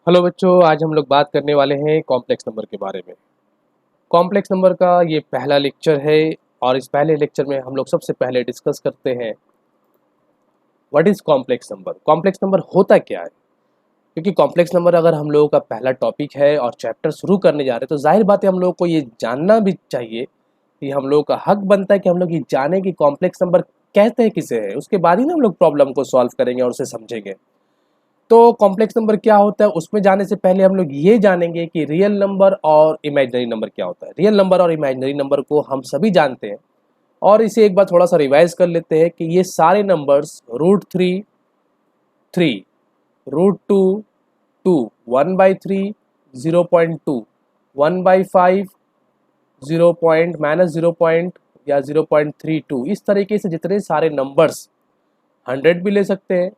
Hello बच्चों, आज हम लोग बात करने वाले हैं कॉम्प्लेक्स नंबर के बारे में। कॉम्प्लेक्स नंबर का ये पहला लेक्चर है और इस पहले लेक्चर में हम लोग सबसे पहले डिस्कस करते हैं what is complex number. Complex number होता क्या है, क्योंकि कॉम्प्लेक्स नंबर अगर हम लोगों का पहला टॉपिक है और चैप्टर शुरू करने जा रहे हैं तो जाहिर बात है हम लोगों को ये जानना भी चाहिए कि हम लोगों का हक बनता है कि हम लोग ये जानें कि कॉम्प्लेक्स नंबर कहते हैं किसे है। उसके बाद ही ना हम लोग प्रॉब्लम को सॉल्व करेंगे और उसे समझेंगे। तो कॉम्प्लेक्स नंबर क्या होता है उसमें जाने से पहले हम लोग ये जानेंगे कि रियल नंबर और इमेजिनरी नंबर क्या होता है। रियल नंबर और इमेजिनरी नंबर को हम सभी जानते हैं और इसे एक बार थोड़ा सा रिवाइज कर लेते हैं कि ये सारे numbers root 3 3, root 2 2, 1/3 0.2, 1/5 0 point minus 0 point या 0.32, इस तरीके से जितने सारे नंबर्स 100 भी ले सकते हैं,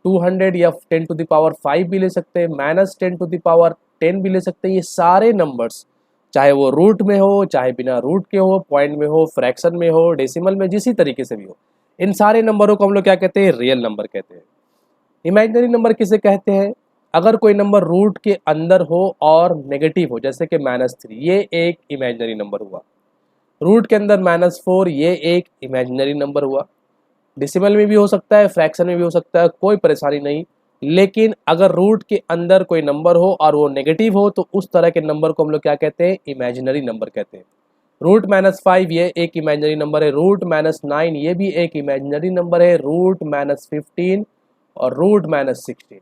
200 या 10⁻5 भी ले सकते हैं, -10⁻10 भी ले सकते हैं। ये सारे नंबर्स चाहे वो रूट में हो, चाहे बिना रूट के हो, पॉइंट में हो, फ्रैक्शन में हो, डेसिमल में, जिस तरीके से भी हो, इन सारे नंबरों को हम लोग क्या कहते हैं? रियल नंबर कहते हैं। इमेजिनरी नंबर किसे कहते हैं? अगर कोई नंबर रूट के अंदर हो और नेगेटिव हो, जैसे कि -3, ये एक इमेजिनरी नंबर हुआ। रूट के अंदर -4, ये एक इमेजिनरी नंबर हुआ। डेसिमल में भी हो सकता है, फ्रैक्शन में भी हो सकता है, कोई परेशानी नहीं। लेकिन अगर रूट के अंदर कोई नंबर हो और वो नेगेटिव हो तो उस तरह के नंबर को हम लोग क्या कहते हैं? इमेजिनरी नंबर कहते हैं। रूट -5 ये एक इमेजिनरी नंबर है, रूट -9 ये भी एक इमेजिनरी नंबर है, रूट -15 और रूट -16।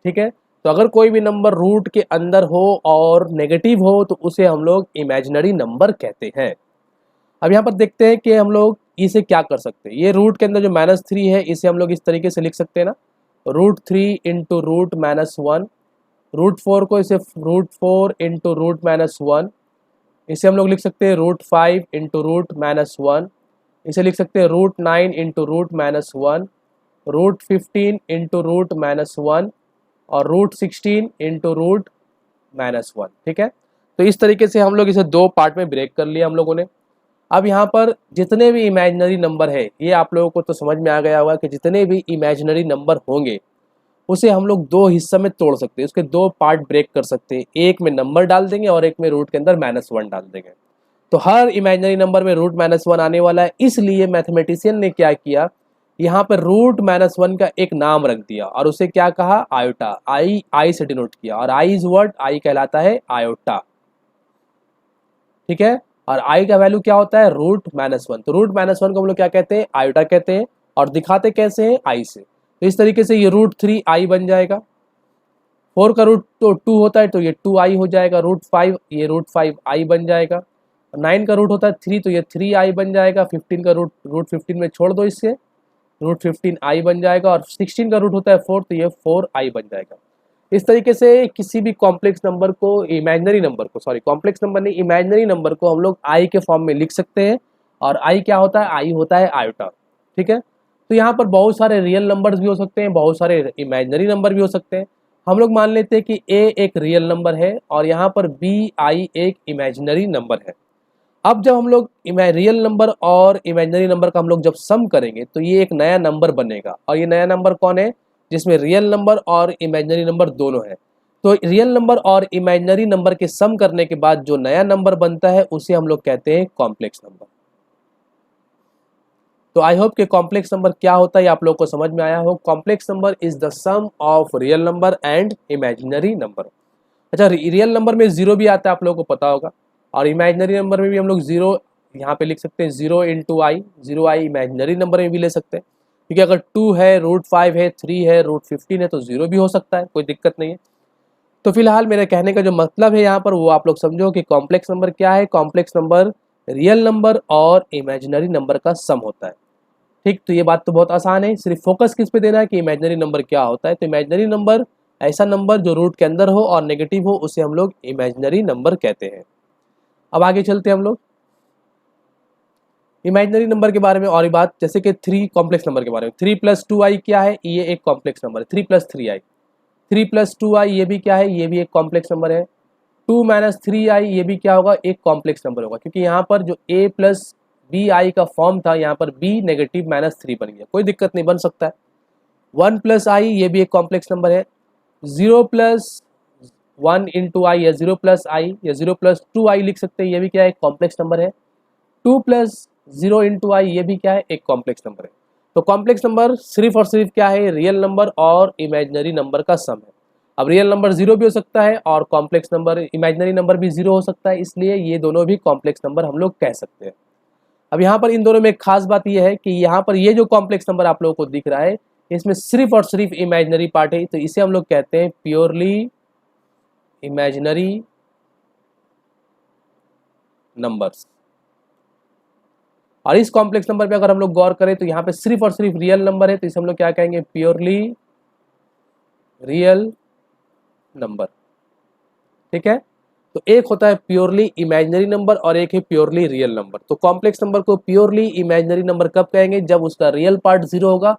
ठीक है, तो अगर कोई भी नंबर रूट के अंदर हो और नेगेटिव हो तो उसे हम लोग इमेजिनरी नंबर कहते हैं। अब यहाँ पर देखते हैं कि हम लोग इसे क्या कर सकते हैं। ये रूट के अंदर जो -3 है इसे हम लोग इस तरीके से लिख सकते हैं ना, रूट 3 इंटू रूट-1। रूट 4 को इसे रूट 4 इंटू रूट-1। इसे हम लोग लिख सकते हैं रूट 5 इंटू रूट-1। इसे लिख सकते हैं रूट 9 इंटू रूट-1, रूट 15 इंटू रूट-1 और रूट 16 इंटू रूट-1। ठीक है, तो इस तरीके से हम लोग इसे दो पार्ट में ब्रेक कर लिया हम लोगों ने। अब यहाँ पर जितने भी इमेजिनरी नंबर है, ये आप लोगों को तो समझ में आ गया होगा कि जितने भी इमेजिनरी नंबर होंगे उसे हम लोग दो हिस्से में तोड़ सकते हैं, उसके दो पार्ट ब्रेक कर सकते हैं। एक में नंबर डाल देंगे और एक में रूट के अंदर -1 डाल देंगे। तो हर इमेजिनरी नंबर में रूट-1 आने वाला है, इसलिए मैथमेटिशियन ने क्या किया, यहाँ पर रूट-1 का एक नाम रख दिया और उसे क्या कहा? आयोटा। आई से डिनोट किया और आई इज व्हाट? आई कहलाता है आयोटा। ठीक है, और आई का वैल्यू क्या होता है? रूट-1। तो रूट-1 को हम लोग क्या कहते हैं? आयोटा कहते हैं। और दिखाते कैसे हैं? आई से। तो इस तरीके से ये रूट 3 आई बन जाएगा। 4 का रूट तो 2 होता है तो ये 2 आई हो जाएगा। रूट 5 ये रूट 5 आई बन जाएगा। 9 का रूट होता है 3 तो ये 3 आई बन जाएगा। 15 का रूट 15 में छोड़ दो, इससे रूट 15 आई बन जाएगा। और 16 का रूट होता है 4 तो ये 4 आई बन जाएगा। इस तरीके से किसी भी कॉम्प्लेक्स नंबर को, इमेजिनरी नंबर को, सॉरी कॉम्प्लेक्स नंबर नहीं, इमेजिनरी नंबर को हम लोग आई के फॉर्म में लिख सकते हैं। और आई क्या होता है? आई होता है आयोटा। ठीक है, तो यहाँ पर बहुत सारे रियल नंबर्स भी हो सकते हैं, बहुत सारे इमेजिनरी नंबर भी हो सकते हैं। हम लोग मान लेते हैं कि ए एक रियल नंबर है और यहाँ पर बी आई एक इमेजिनरी नंबर है। अब जब हम लोग रियल नंबर और इमेजिनरी नंबर का हम लोग जब सम करेंगे तो ये एक नया नंबर बनेगा। और ये नया नंबर कौन है? जिसमें रियल नंबर और इमेजिनरी नंबर दोनों है। तो रियल नंबर और इमेजिनरी नंबर के सम करने के बाद जो नया नंबर बनता है उसे हम लोग कहते हैं कॉम्प्लेक्स नंबर। तो आई होप कि कॉम्प्लेक्स नंबर क्या होता है आप लोग को समझ में आया हो। Complex number is the sum of real number and imaginary number. अच्छा, रियल नंबर में जीरो भी आता है, आप लोगों को पता होगा। और इमेजिनरी नंबर में भी हम लोग जीरो यहाँ पे लिख सकते हैं, 0 इंटू आई। 0 आई इमेजिनरी नंबर में भी ले सकते हैं, क्योंकि अगर 2 है, रूट 5 है, 3 है, रूट 15 है तो 0 भी हो सकता है, कोई दिक्कत नहीं है। तो फिलहाल मेरे कहने का जो मतलब है यहाँ पर वो आप लोग समझो कि कॉम्प्लेक्स नंबर क्या है। कॉम्प्लेक्स नंबर रियल नंबर और इमेजिनरी नंबर का सम होता है। ठीक, तो ये बात तो बहुत आसान है। सिर्फ फोकस किस पे देना है कि इमेजिनरी नंबर क्या होता है। तो इमेजिनरी नंबर ऐसा नंबर जो रूट के अंदर हो और नेगेटिव हो उसे हम लोग इमेजिनरी नंबर कहते हैं। अब आगे चलते हैं हम लोग इमेजिनरी नंबर के बारे में और बात, जैसे कि 3 कॉम्प्लेक्स नंबर के बारे में। 3+2i क्या है? ये एक कॉम्प्लेक्स नंबर है। 3+3i, 3+2i ये भी क्या है? ये भी एक कॉम्प्लेक्स नंबर है। 2-3i ये भी क्या होगा? एक कॉम्प्लेक्स नंबर होगा, क्योंकि यहाँ पर जो a प्लस बी आई का फॉर्म था यहाँ पर b नेगेटिव -3 बन गया, कोई दिक्कत नहीं, बन सकता है। 1+i ये भी एक कॉम्प्लेक्स नंबर है। 0+2 1 इंटू आई या 0 प्लस आई या 0 प्लस 2 आई लिख सकते हैं, ये भी क्या है, कॉम्प्लेक्स नंबर है। 2 प्लस 0 इंटू आई, ये भी क्या है, एक कॉम्प्लेक्स नंबर है। तो कॉम्प्लेक्स नंबर सिर्फ और सिर्फ क्या है, रियल नंबर और इमेजिनरी नंबर का सम है। अब रियल नंबर 0 भी हो सकता है और कॉम्प्लेक्स नंबर इमेजिनरी नंबर भी 0 हो सकता है, इसलिए ये दोनों भी कॉम्प्लेक्स नंबर हम लोग कह सकते हैं। अब यहाँ पर इन दोनों में एक खास बात यह है कि यहाँ पर ये जो कॉम्प्लेक्स नंबर आप लोगों को दिख रहा है, इसमें सिर्फ और सिर्फ इमेजिनरी पार्ट है, तो इसे हम लोग कहते हैं प्योरली इमेजिनरी नंबर्स। और इस कॉम्प्लेक्स नंबर पे अगर हम लोग गौर करें तो यहाँ पे सिर्फ और सिर्फ रियल नंबर है, तो इसे हम लोग क्या कहेंगे, प्योरली रियल नंबर। ठीक है, तो एक होता है प्योरली इमेजिनरी नंबर और एक है प्योरली रियल नंबर। तो कॉम्प्लेक्स नंबर को प्योरली इमेजिनरी नंबर कब कहेंगे, जब उसका रियल पार्ट 0 होगा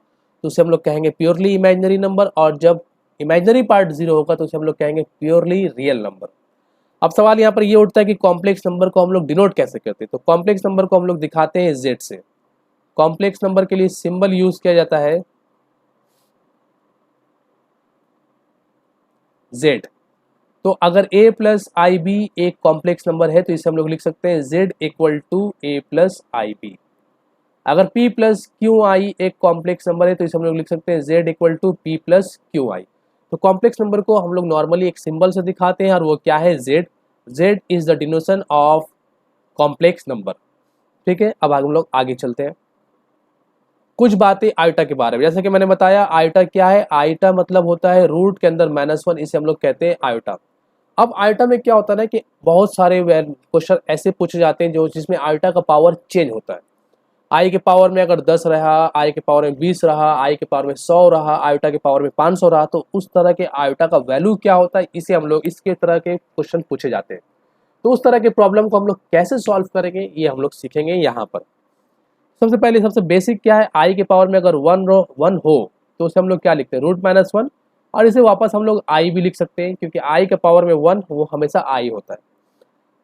तो उसे हम लोग कहेंगे प्योरली इमेजिनरी नंबर, और जब इमेजिनरी पार्ट 0 होगा तो उसे हम लोग कहेंगे प्योरली रियल नंबर। अब सवाल यहाँ पर ये उठता है कि कॉम्प्लेक्स नंबर को हम लोग डिनोट कैसे करते हैं, तो कॉम्प्लेक्स नंबर को हम लोग दिखाते हैं Z से। कॉम्प्लेक्स नंबर के लिए सिंबल यूज किया जाता है Z। तो अगर a प्लस आई बी एक कॉम्प्लेक्स नंबर है तो इसे हम लोग लिख सकते हैं Z equal to a plus I B. अगर p प्लस क्यू आई एक कॉम्प्लेक्स नंबर है तो इसे हम लोग लिख सकते हैं Z equal to p plus Q I. तो कॉम्प्लेक्स नंबर को हम लोग नॉर्मली एक सिंबल से दिखाते हैं और वो क्या है, Z। Z is the डिनोशन of complex number. ठीक है, अब हम लोग आगे चलते हैं। कुछ बातें आइटा के बारे में, जैसे कि मैंने बताया आइटा क्या है, आइटा मतलब होता है रूट के अंदर -1, इसे हम लोग कहते हैं आइटा। अब आइटा में क्या होता है ना कि बहुत सारे क्वेश्चन ऐसे पूछे जाते हैं जो जिसमें आइटा का पावर चेंज होता है। आई के पावर में अगर 10 रहा, आई के पावर में 20 रहा, आई के पावर में 100 रहा, आइटा के पावर में 500 रहा, तो उस तरह के आइटा का वैल्यू क्या होता है, इसे हम लोग इसके तरह के क्वेश्चन पूछे जाते हैं। तो उस तरह के प्रॉब्लम को हम लोग कैसे सॉल्व करेंगे ये हम लोग सीखेंगे यहाँ पर। सबसे पहले सबसे बेसिक क्या है, आई के पावर में अगर 1 हो तो उसे हम लोग क्या लिखते हैं, √-1, और इसे वापस हम लोग आई भी लिख सकते हैं क्योंकि आई के पावर में 1 वो हमेशा आई होता है।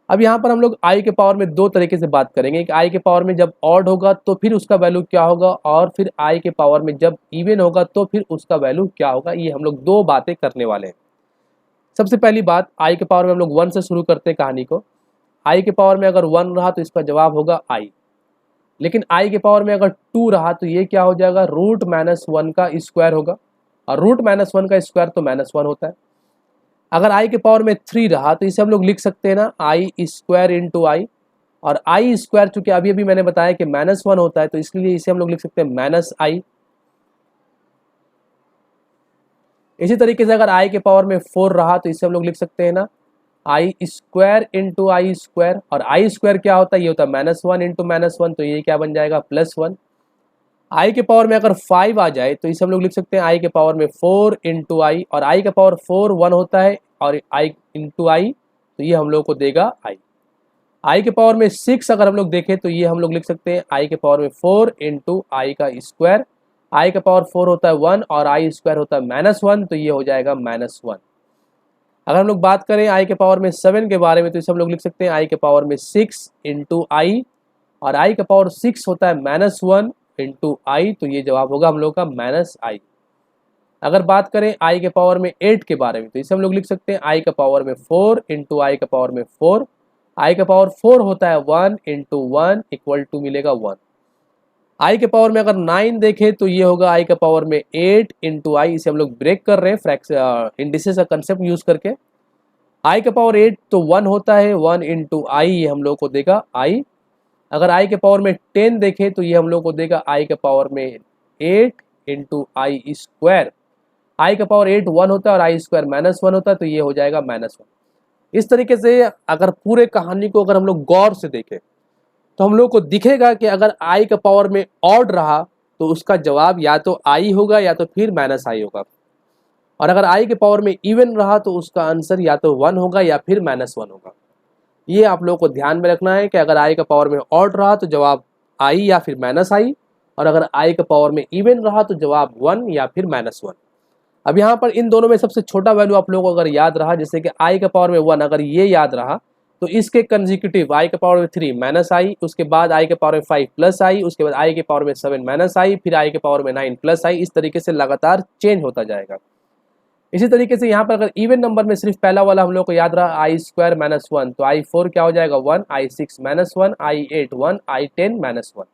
अब यहाँ पर हम लोग आई के पावर में दो तरीके से बात करेंगे कि आई के पावर में जब ऑड होगा तो फिर उसका वैल्यू क्या होगा, और फिर आई के पावर में जब इवन होगा तो फिर उसका वैल्यू क्या होगा। ये हम लोग दो बातें करने वाले हैं। सबसे पहली बात, आई के पावर में हम लोग 1 से शुरू करते हैं कहानी को। आई के पावर में अगर 1 रहा तो इसका जवाब होगा आई, लेकिन आई के पावर में अगर 2 रहा तो ये क्या हो जाएगा, √-1 का स्क्वायर होगा, और √-1 का स्क्वायर तो -1 होता है। अगर आई के पावर में 3 रहा तो इसे हम लोग लिख सकते हैं ना आई स्क्वायर इंटू आई, और आई स्क्वायर चूंकि अभी अभी मैंने बताया कि -1 होता है तो इसलिए इसे हम लोग लिख सकते हैं -i। इसी तरीके से अगर आई के पावर में 4 रहा तो इसे हम लोग लिख सकते हैं ना आई स्क्वायर इंटू आई स्क्वायर, और आई स्क्वायर क्या होता है, ये होता है -1 इंटू -1, तो ये क्या बन जाएगा, +1। आई के पावर में अगर 5 आ जाए तो इसे हम लोग लिख सकते हैं आई के पावर में 4 इंटू आई, और आई का पावर 4 1 होता है, और आई इंटू आई तो ये हम लोग को देगा आई। आई के पावर में 6 अगर हम लोग देखें तो ये हम लोग लिख सकते हैं आई के पावर में 4 इंटू आई का स्क्वायर। आई का पावर 4 होता है 1 और आई स्क्वायर होता है -1, तो ये हो जाएगा -1। अगर हम लोग बात करें आई के पावर में 7 के बारे में तो इसे हम लोग लिख सकते हैं आई के पावर में 6 इंटू आई, और आई का पावर 6 होता है -1 इंटू आई, तो ये जवाब होगा हम लोग का -i। अगर बात करें आई के पावर में 8 के बारे में तो इसे हम लोग लिख सकते हैं आई का पावर में 4 इंटू आई का पावर में 4। आई का पावर 4 होता है 1 इंटू 1 इक्वल टू मिलेगा 1। आई के पावर में अगर 9 देखें तो ये होगा आई का पावर में 8 इंटू आई, इसे हम लोग ब्रेक कर रहे हैं इंडिसेस का कंसेप्ट यूज करके। आई का पावर 8 तो 1 होता है 1 इंटू आई, ये हम लोग को देगा आई। अगर आई के पावर में 10 देखें तो ये हम लोग को देगा आई के पावर में 8 इंटू आई स्क्वायर। आई का पावर 8 1 होता है और आई स्क्वायर -1 होता है, तो ये हो जाएगा -1। इस तरीके से अगर पूरे कहानी को अगर हम लोग गौर से देखें तो हम लोग को दिखेगा कि अगर आई का पावर में ऑड रहा तो उसका जवाब या तो आई होगा या तो फिर -i होगा, और अगर आई के पावर में इवन रहा तो उसका आंसर या तो 1 होगा या फिर -1 होगा। ये आप लोगों को ध्यान में रखना है कि अगर आई का पावर में ऑड रहा तो जवाब आई या फिर -i, और अगर आई का पावर में इवन रहा तो जवाब 1 या फिर -1। अब यहाँ पर इन दोनों में सबसे छोटा वैल्यू आप लोगों को अगर याद रहा, जैसे कि आई का पावर में 1 अगर ये याद रहा तो इसके कंसेक्यूटिव आई के पावर में 3 -i, उसके बाद आई के पावर में 5 +i, उसके बाद आई के पावर में 7 -i, फिर आई के पावर में 9 +i, इस तरीके से लगातार चेंज होता जाएगा। इसी तरीके से यहाँ पर अगर इवन नंबर में सिर्फ पहला वाला हम लोग को याद रहा आई स्क्वायर माइनस 1, तो आई 4 क्या हो जाएगा 1, आई 6 माइनस 1, आई 8 1, आई 10 माइनस 1।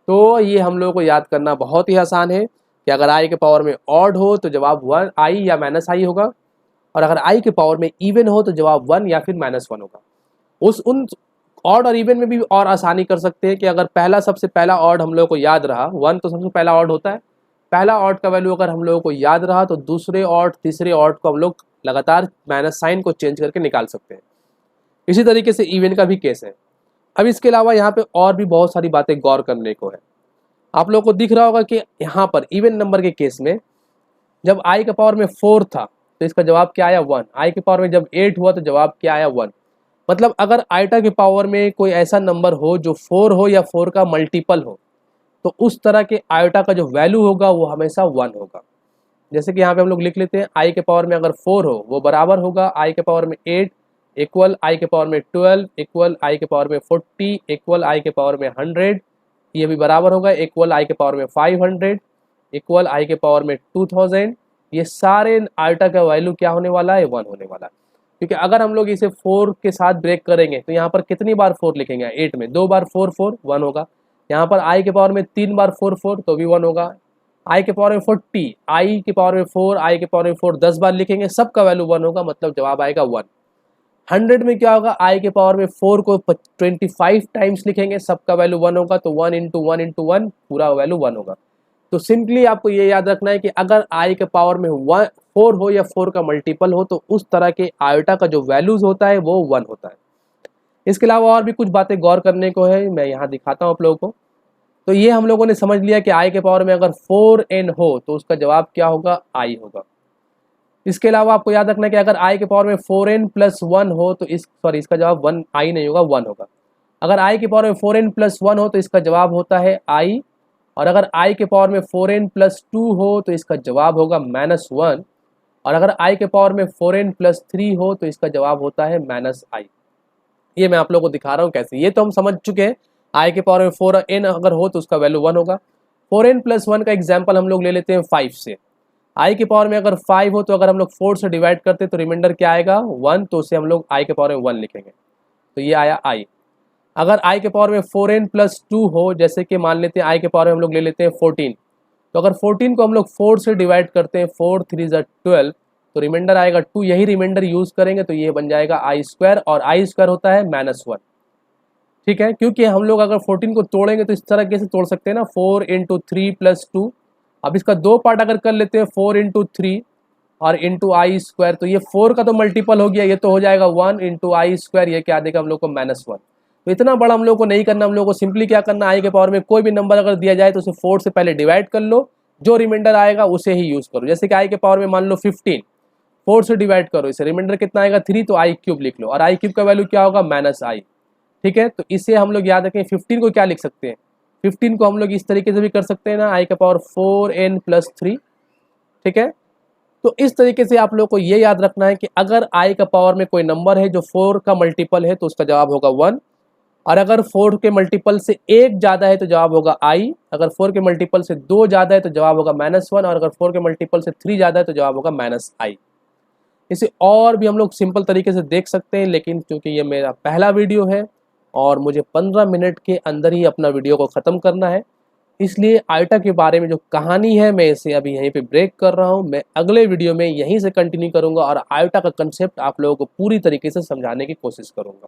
तो ये हम लोग को याद करना बहुत ही आसान है कि अगर आई के पावर में ऑड हो तो जवाब 1 आई या माइनस आई होगा, और अगर आई के पावर में इवन हो तो जवाब 1 या फिर माइनस 1 होगा। उन ऑड और इवन में भी और आसानी कर सकते हैं कि अगर पहला सबसे पहला ऑड हम लोग को याद रहा 1, तो सबसे पहला ऑड होता है, पहला ऑड का वैल्यू अगर हम लोगों को याद रहा तो दूसरे ऑड तीसरे ऑड को हम लोग लगातार माइनस साइन को चेंज करके निकाल सकते हैं। इसी तरीके से इवन का भी केस है। अब इसके अलावा यहाँ पे और भी बहुत सारी बातें गौर करने को है। आप लोगों को दिख रहा होगा कि यहाँ पर इवन नंबर के केस में जब आई के पावर में 4 था तो इसका जवाब क्या आया 1, आई के पावर में जब 8 हुआ तो जवाब क्या आया 1। मतलब अगर आइटा के पावर में कोई ऐसा नंबर हो जो 4 हो या 4 का मल्टीपल हो तो उस तरह के आयोटा का जो वैल्यू होगा वो हमेशा 1 होगा। जैसे कि यहाँ पे हम लोग लिख लेते हैं आई के पावर में अगर 4 हो वो बराबर होगा आई के पावर में 8 इक्वल आई के पावर में 12 इक्वल आई के पावर में 40 इक्वल आई के पावर में 100, ये भी बराबर होगा इक्वल आई के पावर में 500 इक्वल आई के पावर में 2000। ये सारे आयोटा का वैल्यू क्या होने वाला है 1 होने वाला है। क्योंकि अगर हम लोग इसे 4 के साथ ब्रेक करेंगे तो यहाँ पर कितनी बार 4 लिखेंगे, 8 में 2 बार 4 4 1 होगा। यहाँ पर आई के पावर में 3 बार 4 4 तो भी 1 होगा। आई के पावर में 40, आई के पावर में 4, आई के पावर में 4 10 बार लिखेंगे, सबका वैल्यू 1 होगा, मतलब जवाब आएगा 1। 100 में क्या होगा, आई के पावर में 4 को 25 टाइम्स लिखेंगे, सबका वैल्यू 1 होगा, तो 1 इंटू 1 इंटू 1 पूरा वैल्यू 1 होगा। तो सिंपली आपको ये याद रखना है कि अगर आई के पावर में 4 हो या 4 का मल्टीपल हो तो उस तरह के आयोटा का जो वैल्यूज होता है वो 1 होता है। इसके अलावा और भी कुछ बातें गौर करने को है, मैं यहाँ दिखाता हूँ आप लोगों को। तो ये हम लोगों ने समझ लिया कि आई के पावर में अगर 4n हो तो उसका जवाब क्या होगा, आई होगा। इसके अलावा आपको याद रखना है कि अगर आई के पावर में 4n प्लस 1 हो तो इसका जवाब 1 आई नहीं होगा, 1 होगा। अगर आई के पावर में 4n प्लस 1 हो तो इसका जवाब होता है आई, और अगर आई के पावर में 4n प्लस 2 हो तो इसका जवाब होगा -1, और अगर आई के पावर में 4n प्लस 3 हो तो इसका जवाब होता है -i। ये मैं आप लोगों को दिखा रहा हूँ कैसे, ये तो हम समझ चुके हैं। आई के पावर में 4n अगर हो तो उसका वैल्यू 1 होगा। 4n प्लस 1 का एग्जाम्पल हम लोग ले लेते हैं 5 से। आई के पावर में अगर 5 हो तो अगर हम लोग 4 से डिवाइड करते तो रिमाइंडर क्या आएगा 1, तो उसे हम लोग आई के पावर में 1 लिखेंगे, तो ये आया आई। अगर आई के पावर में 4n प्लस 2 हो, जैसे कि मान लेते हैं आई के पावर में हम लोग ले लेते हैं 14, तो अगर 14 को हम लोग 4 से डिवाइड करते हैं 4 3 12, तो रिमाइंडर आएगा 2, यही रिमाइंडर यूज करेंगे तो ये बन जाएगा आई स्क्वायर, और आई स्क्वायर होता है -1। ठीक है, क्योंकि हम लोग अगर 14 को तोड़ेंगे तो इस तरह कैसे तोड़ सकते हैं ना, 4 इंटू 3 प्लस 2। अब इसका 2 पार्ट अगर कर लेते हैं 4 इंटू 3 और इंटू आई स्क्वायर, तो ये 4 का तो मल्टीपल हो गया, ये तो हो जाएगा 1 इंटू आई स्क्वायर, ये क्या देगा हम लोग को -1। तो इतना बड़ा हम लोग को नहीं करना, हम लोग को सिंपली क्या करना, आई के पावर में कोई भी नंबर अगर दिया जाए तो उसे 4 से पहले डिवाइड कर लो, जो रिमाइंडर आएगा उसे ही यूज करो। जैसे कि आई के पावर में मान लो 15, 4 से डिवाइड करो, इसे रिमाइंडर कितना आएगा 3, तो आई क्यूब लिख लो, और आई क्यूब का वैल्यू क्या होगा -i। ठीक है, तो इसे हम लोग याद रखें। 15 को क्या लिख सकते हैं, 15 को हम लोग इस तरीके से भी कर सकते हैं ना, आई के पावर 4n प्लस 3। ठीक है, तो इस तरीके से आप लोग को ये याद रखना है कि अगर आई का पावर में कोई नंबर है जो 4 का मल्टीपल है तो उसका जवाब होगा 1, और अगर 4 के मल्टीपल से 1 ज़्यादा है तो जवाब होगा आई, अगर 4 के मल्टीपल से 2 ज़्यादा है तो जवाब होगा -1, और अगर 4 के मल्टीपल से 3 ज़्यादा है तो जवाब होगा -i। इसे और भी हम लोग सिंपल तरीके से देख सकते हैं, लेकिन क्योंकि ये मेरा पहला वीडियो है और मुझे 15 मिनट के अंदर ही अपना वीडियो को ख़त्म करना है, इसलिए आयोटा के बारे में जो कहानी है मैं इसे अभी यहीं पे ब्रेक कर रहा हूँ। मैं अगले वीडियो में यहीं से कंटिन्यू करूँगा और आयोटा का कंसेप्ट आप लोगों को पूरी तरीके से समझाने की कोशिश करूँगा।